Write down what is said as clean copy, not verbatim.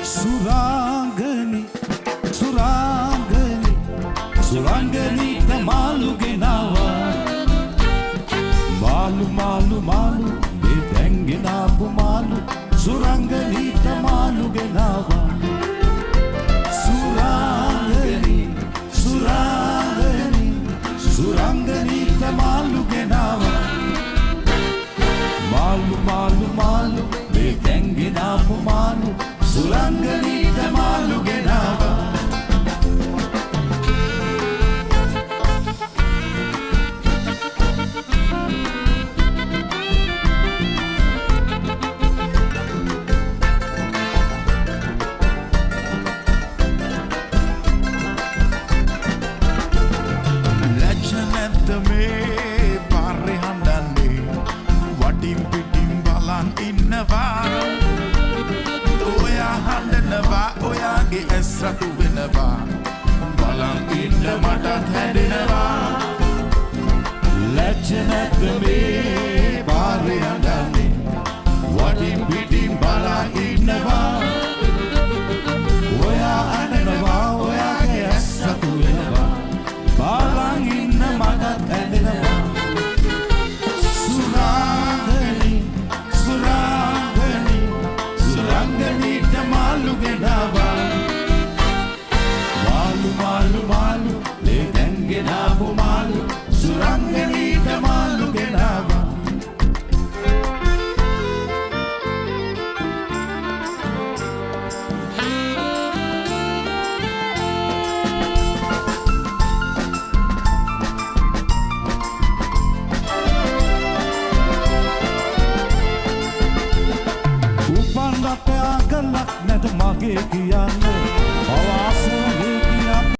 සුරාංගනි සුරාංගනි සුරාංගනීට මාළු ගෙනවා මාළු මාළු මාළු මේ දැන් ගෙනාපු මාළු සුරාංගනීට මාළු ගෙනවා සුරාංගනි සුරාංගනි සුරාංගනීට මාළු ගෙනවා මාළු මාළු මාළු මේ දැන් ගෙනාපු මාළු සුරාංගනීට මාළු ගෙනවා Satu වෙනවා බලන් ඉන්න මටත් හැදෙනවා ලැජ්ජ නැද්ද මේ පාරේ හඬන්නේ වටින් පිටින් බලා ඉන්නවා ඔයා අඬනවා ඔයාගේ ඇස් සතු වෙනවා බලන් ඉන්න මටත් හැදෙනවා සුරාංගනි සුරාංගනි සුරාංගනීට මාළු ගෙනවා මාළු මාළු මේ දැන් ගෙනාපු මාළු සුරාංගනීට මාළු ගෙනවා උපන් රටේ අගලක් නැත මගේ කියන්න